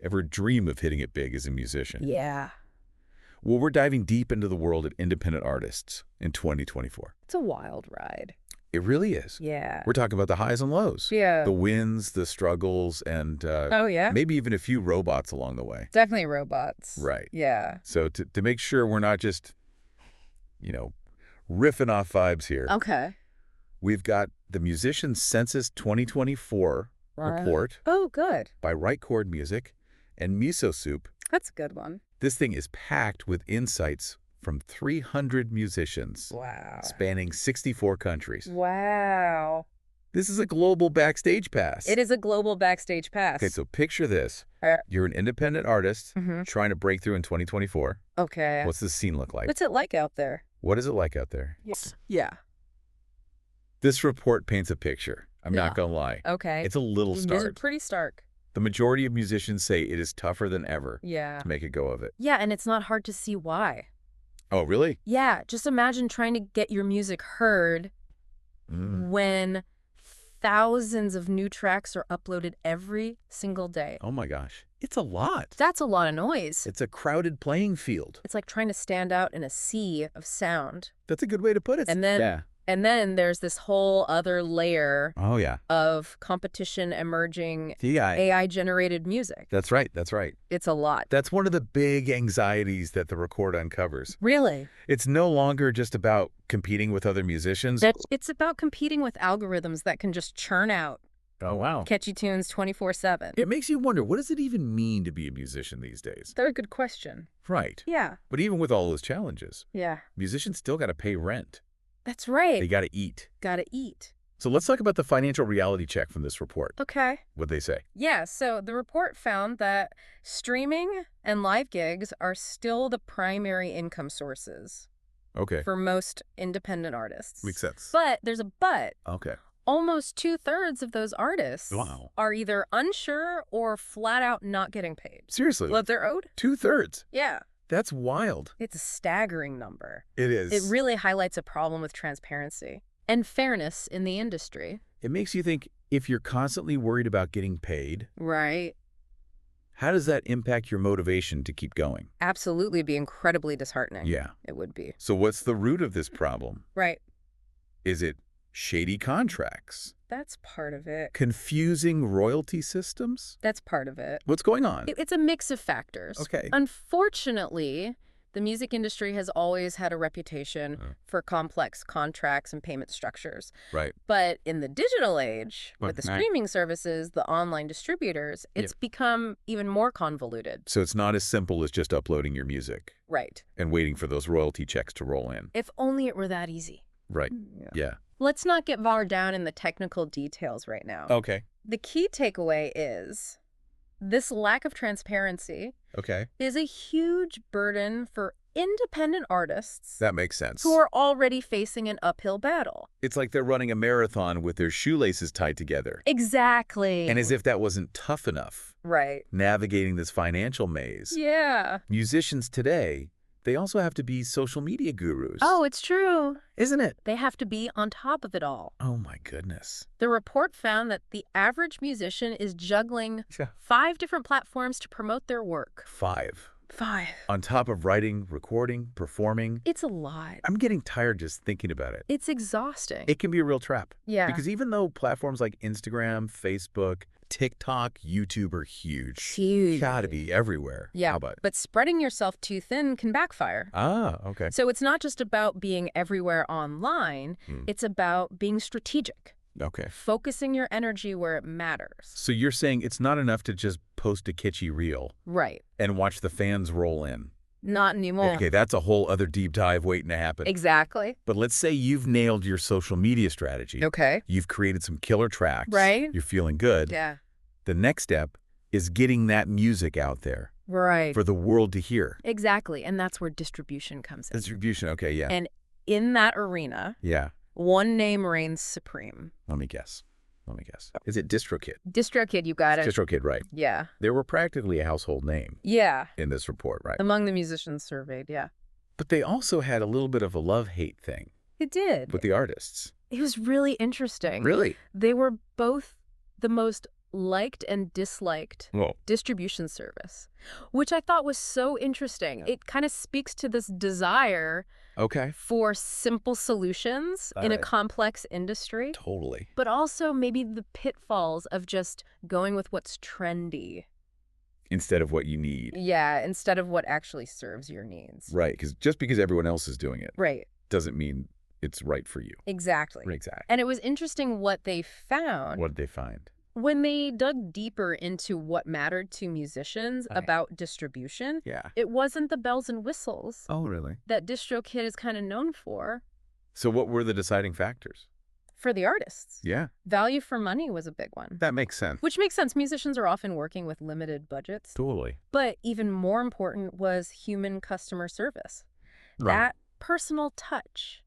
ever dream of hitting it big as a musician. Yeah. Well, we're diving deep into the world of independent artists in 2024. It's a wild ride. It really is. Yeah. We're talking about the highs and lows. Yeah. The wins, the struggles, and Oh, yeah? maybe even a few robots along the way. Definitely robots. Right. Yeah. So to make sure we're not just, riffing off vibes here, Okay. we've got the Musician's Census 2024 report Oh, good. by Chord Music and Musosoup. That's a good one. This thing is packed with insights from 300 musicians Wow. spanning 64 countries. Wow. This is a global backstage pass. It is a global backstage pass. Okay, so picture this. Uh, You're an independent artist Mhm. trying to break through in 2024. Okay. What's the scene look like? What's it like out there? What is it like out there? Yeah. This report paints a picture. I'm not Yeah. going to lie. Okay. It's a little It's stark. pretty stark. The majority of musicians say it is tougher than ever Yeah. to make a go of it. Yeah, and it's not hard to see why. Oh, really? Yeah, just imagine trying to get your music heard when thousands of new tracks are uploaded every single day. Oh my gosh. It's a lot. That's a lot of noise. It's a crowded playing field. It's like trying to stand out in a sea of sound. That's a good way to put it. And then yeah. And then there's this whole other layer Oh, yeah. of competition emerging AI. AI-generated music. That's right. That's right. It's a lot. That's one of the big anxieties that the report uncovers. Really? It's no longer just about competing with other musicians. It's about competing with algorithms that can just churn out Oh, wow. catchy tunes 24/7. It makes you wonder, what does it even mean to be a musician these days? Very good question. Right. Yeah. But even with all those challenges, Yeah. musicians still got to pay rent. That's right. They got to eat. Gotta eat. So let's talk about the financial reality check from this report. Okay. What'd they say? Yeah, so the report found that streaming and live gigs are still the primary income sources Okay. for most independent artists. Makes sense. But there's a but. Okay. Almost 2/3 of those artists Wow. are either unsure or flat out not getting paid Seriously? what they're owed. 2/3. Yeah. That's wild. It's a staggering number. It is. It really highlights a problem with transparency and fairness in the industry. It makes you think, if you're constantly worried about getting paid, Right. how does that impact your motivation to keep going? Absolutely be incredibly disheartening. Yeah. It would be. So what's the root of this problem? Right. Is it shady contracts? That's part of it. Confusing royalty systems? That's part of it. What's going on? It's a mix of factors. Okay. Unfortunately, the music industry has always had a reputation for complex contracts and payment structures. Right. But in the digital age, with the Right. streaming services, the online distributors, it's become even more convoluted. So it's not as simple as just uploading your music Right. and waiting for those royalty checks to roll in. If only it were that easy. Right. Yeah. Let's not get bogged down in the technical details right now. Okay. The key takeaway is this lack of transparency Okay. is a huge burden for independent artists That makes sense. who are already facing an uphill battle. It's like they're running a marathon with their shoelaces tied together. Exactly. And as if that wasn't tough enough, Right. navigating this financial maze. Yeah. Musicians today, they also have to be social media gurus. Oh, it's true. Isn't it? They have to be on top of it all. Oh, my goodness. The report found that the average musician is juggling Yeah. 5 different platforms to promote their work. 5. 5. On top of writing, recording, performing. It's a lot. I'm getting tired just thinking about it. It's exhausting. It can be a real trap. Yeah. Because even though platforms like Instagram, Facebook, TikTok, YouTube are huge. Huge. Gotta be everywhere. Yeah. How about? But spreading yourself too thin can backfire. Ah, okay. So it's not just about being everywhere online. It's about being strategic. Okay. Focusing your energy where it matters. So you're saying it's not enough to just post a kitschy reel Right. and watch the fans roll in. Not anymore. Okay, that's a whole other deep dive waiting to happen. Exactly. But let's say you've nailed your social media strategy. Okay. You've created some killer tracks. Right. You're feeling good. Yeah. The next step is getting that music out there Right. for the world to hear. Exactly. And that's where distribution comes in. Distribution, okay, yeah. And in that arena, Yeah. one name reigns supreme. Let me guess. Is it DistroKid? DistroKid, you got it. DistroKid, right. Yeah. They were practically a household name Yeah. in this report, right? Among the musicians surveyed, yeah. But they also had a little bit of a love-hate thing It did. with the artists. It was really interesting. Really? They were both the most liked and disliked Well, distribution service, which I thought was so interesting. It kind of speaks to this desire okay. for simple solutions All in a right. complex industry, Totally. but also maybe the pitfalls of just going with what's trendy. Instead of what you need. Yeah, instead of what actually serves your needs. Right, because just because everyone else is doing it Right. doesn't mean it's right for you. Exactly. Exactly. And it was interesting what they found. What did they find? When they dug deeper into what mattered to musicians Right. about distribution, Yeah. it wasn't the bells and whistles Oh, really? that DistroKid is kind of known for So what were the deciding factors? for the artists. Yeah, Value for money was a big one. that makes sense. Which makes sense. Musicians are often working with limited budgets. Totally. But even more important was human customer service. Right. That personal touch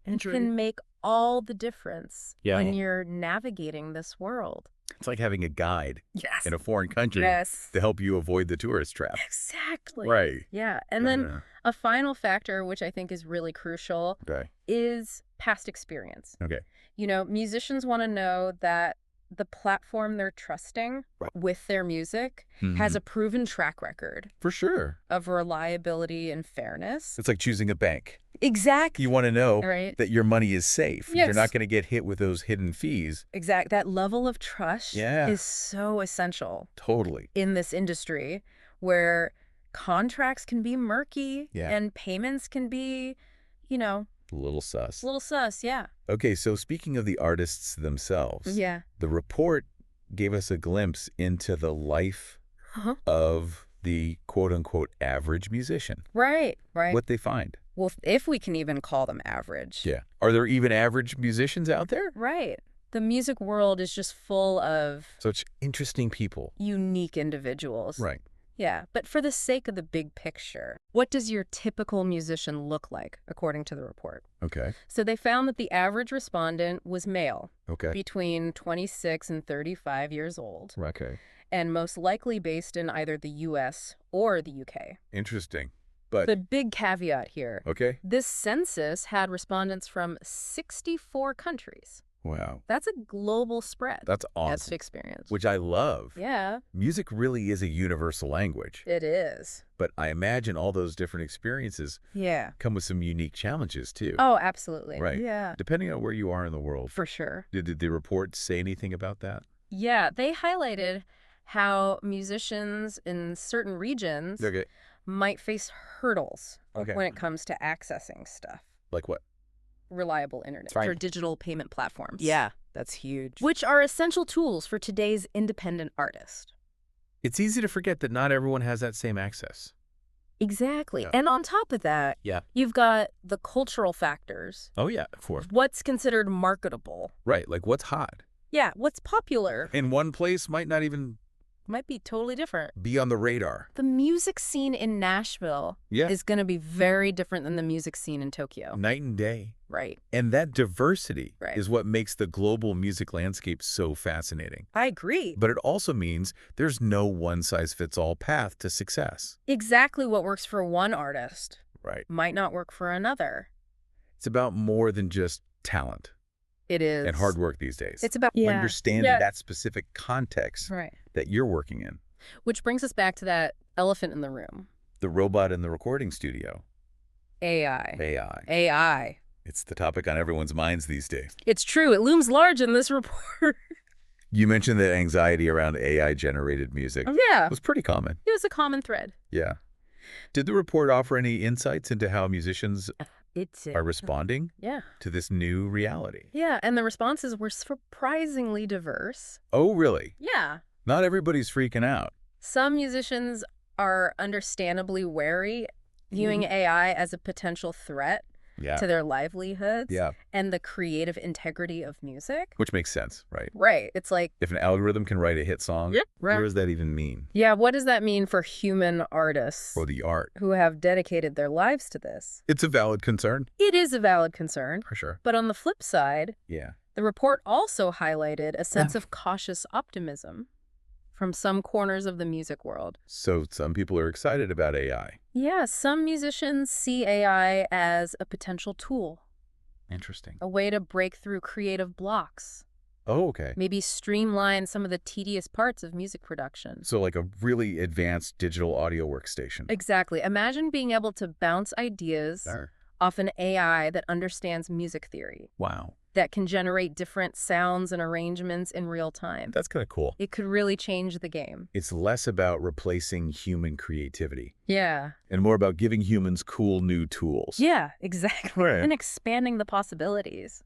Interesting. can make all the difference Yeah. when you're navigating this world. It's like having a guide Yes. in a foreign country Yes. to help you avoid the tourist trap. Exactly. Right. Yeah. And then a final factor, which I think is really crucial, Okay. is past experience. Okay. You know, musicians want to know that the platform they're trusting Right. with their music has a proven track record For sure. of reliability and fairness. It's like choosing a bank. Exactly. You want to know Right. that your money is safe. Yes. You're not going to get hit with those hidden fees. Exact. That level of trust Yeah. is so essential Totally. in this industry where contracts can be murky Yeah. and payments can be, you know, A little sus. a little sus. Yeah. Okay, so speaking of the artists themselves, Yeah. the report gave us a glimpse into the life Uh-huh. of the quote-unquote average musician. Right. Right. What they find. Well, if we can even call them average. Yeah. Are there even average musicians out there? Right. The music world is just full of Such interesting people. unique individuals. Right. Yeah. But for the sake of the big picture, what does your typical musician look like, according to the report? Okay. So they found that the average respondent was male, Okay. between 26 and 35 years old, Okay. and most likely based in either the U.S. or the U.K. Interesting. But, The big caveat here, okay. this census had respondents from 64 countries. Wow. That's a global spread. That's That's awesome. experience. Which I love. Yeah, Music really is a universal language. it is. But I imagine all those different experiences Yeah. come with some unique challenges, too. Oh, absolutely. Right. Yeah, Depending on where you are in the world. for sure. Did the report say anything about that? Yeah, they highlighted how musicians in certain regions Okay. might face hurdles Okay. when it comes to accessing stuff. Like what? Reliable internet Right. for digital payment platforms. Yeah, that's huge. Which are essential tools for today's independent artist. It's easy to forget that not everyone has that same access. Exactly. Yeah. And on top of that, Yeah. you've got the cultural factors. Oh, yeah. For What's considered marketable? Right. Like what's hot? Yeah, what's popular In one place might not even might be totally different. be on the radar. The music scene in Nashville Yeah. is going to be very different than the music scene in Tokyo. Night and day. Right. And that diversity Right. is what makes the global music landscape so fascinating. I agree. But it also means there's no one-size-fits-all path to success. Exactly what works for one artist Right. might not work for another. It's about more than just talent It is. and hard work these days. It's about Understanding Yeah. that specific context Right. that you're working in. Which brings us back to that elephant in the room. The robot in the recording studio. AI. AI. AI. It's the topic on everyone's minds these days. It's true. It looms large in this report. You mentioned that anxiety around AI-generated music Yeah. was pretty common. It was a common thread. Yeah. Did the report offer any insights into how musicians It's are responding Yeah. to this new reality? Yeah. And the responses were surprisingly diverse. Oh, really? Yeah. Not everybody's freaking out. Some musicians are understandably wary, viewing AI as a potential threat Yeah. to their livelihoods Yeah. and the creative integrity of music. Which makes sense, right? Right. It's like, If an algorithm can write a hit song, what does that even mean Yeah, what does that mean for human artists for the art? who have dedicated their lives to this? It's a valid concern. It is a valid concern. For sure. But on the flip side, Yeah. the report also highlighted a sense of cautious optimism from some corners of the music world. So some people are excited about AI. Yeah, some musicians see AI as a potential tool, Interesting. a way to break through creative blocks. Oh, okay. Maybe streamline some of the tedious parts of music production. So like a really advanced digital audio workstation. Exactly. Imagine being able to bounce ideas There. off an AI that understands music theory, Wow. that can generate different sounds and arrangements in real time. That's kind of cool. It could really change the game. It's less about replacing human creativity Yeah. and more about giving humans cool new tools. Yeah, exactly. Right. And expanding the possibilities.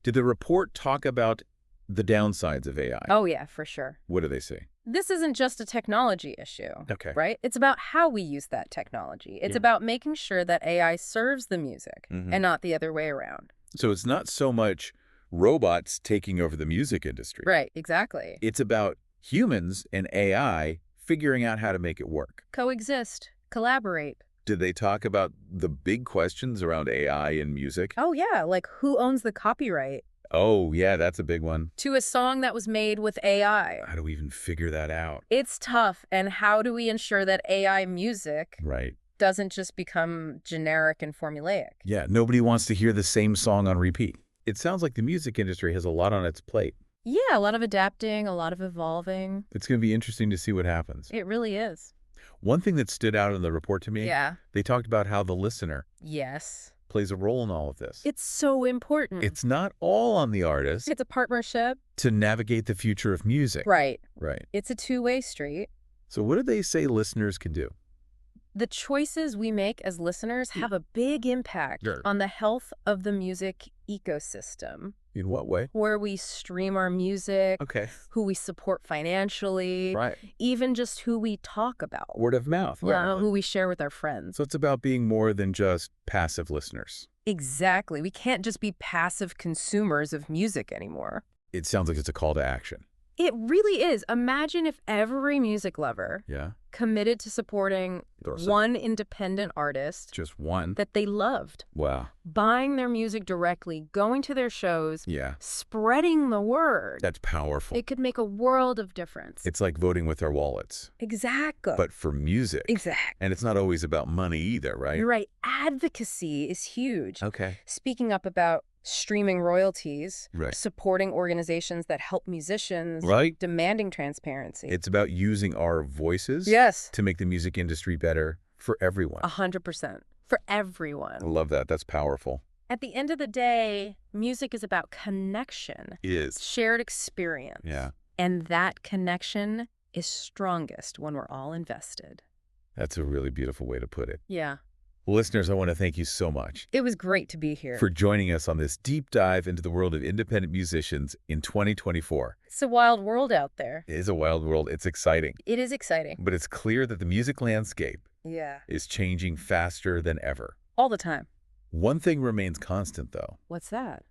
Did the report talk about the downsides of AI? Oh, yeah, for sure. What do they say? This isn't just a technology issue, Okay. right? It's about how we use that technology. It's Yeah. about making sure that AI serves the music Mhm. and not the other way around. So it's not so much robots taking over the music industry. Right, exactly. It's about humans and AI figuring out how to make it work. Coexist, collaborate. Did they talk about the big questions around AI in music? Oh, yeah, like who owns the copyright Oh, yeah, that's a big one. to a song that was made with AI? How do we even figure that out? It's tough, and how do we ensure that AI music Right. doesn't just become generic and formulaic? Yeah, nobody wants to hear the same song on repeat. It sounds like the music industry has a lot on its plate. Yeah, a lot of adapting, a lot of evolving. It's going to be interesting to see what happens. It really is. One thing that stood out in the report to me, Yeah. they talked about how the listener Yes. plays a role in all of this. It's so important. It's not all on the artist It's a partnership. to navigate the future of music. Right. Right. It's a two-way street. So what do they say listeners can do? The choices we make as listeners have a big impact Sure. on the health of the music ecosystem, In what way? where we stream our music, Okay. who we support financially, Right. even just who we talk about, Word of mouth. Right. who we share with our friends. So it's about being more than just passive listeners. Exactly. We can't just be passive consumers of music anymore. It sounds like it's a call to action. It really is. Imagine if every music lover Yeah. committed to supporting one independent artist Just one. that they loved, Wow. buying their music directly, going to their shows, Yeah. spreading the word. That's powerful. It could make a world of difference. It's like voting with our wallets, Exactly. but for music. Exactly. And it's not always about money either, right? You're right. Advocacy is huge. Okay. Speaking up about streaming royalties, Right. supporting organizations that help musicians, Right. demanding transparency. It's about using our voices Yes. to make the music industry better for everyone. 100%. For everyone. I love that. That's powerful. At the end of the day, music is about connection, It is. shared experience. Yeah. And that connection is strongest when we're all invested. That's a really beautiful way to put it. Yeah. Listeners, I want to thank you so much It was great to be here. for joining us on this deep dive into the world of independent musicians in 2024. It's a wild world out there. It is a wild world. It's exciting. It is exciting. But it's clear that the music landscape Yeah. is changing faster than ever. All the time. One thing remains constant, though. What's that?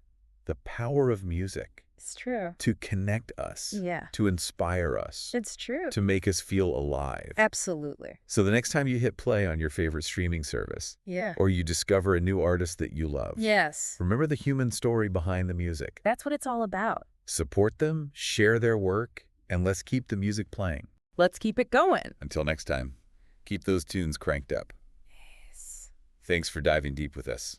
The power of music It's true. to connect us, Yeah. to inspire us, It's true. to make us feel alive. Absolutely. So the next time you hit play on your favorite streaming service, Yeah. or you discover a new artist that you love, Yes. remember the human story behind the music. That's what it's all about. Support them, share their work, and let's keep the music playing. Let's keep it going. Until next time, keep those tunes cranked up. Yes. Thanks for diving deep with us.